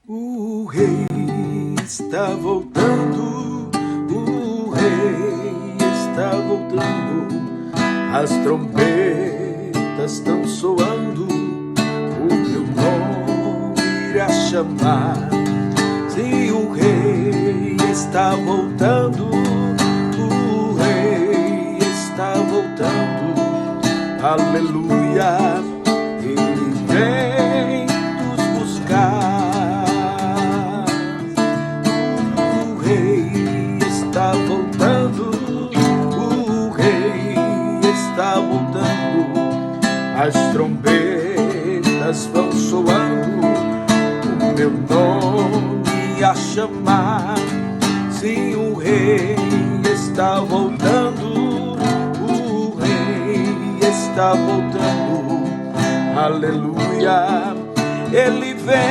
O rei está voltando, o rei está voltando, as trombetas estão soando, o meu nome irá chamar. Sim, o rei está voltando, o rei está voltando, aleluia, ele vem nos buscar. O rei está voltando, o rei está voltando, as trombetas vão soando, o meu nome a chamar. Sim, o rei está voltando, o rei está voltando, aleluia, ele vem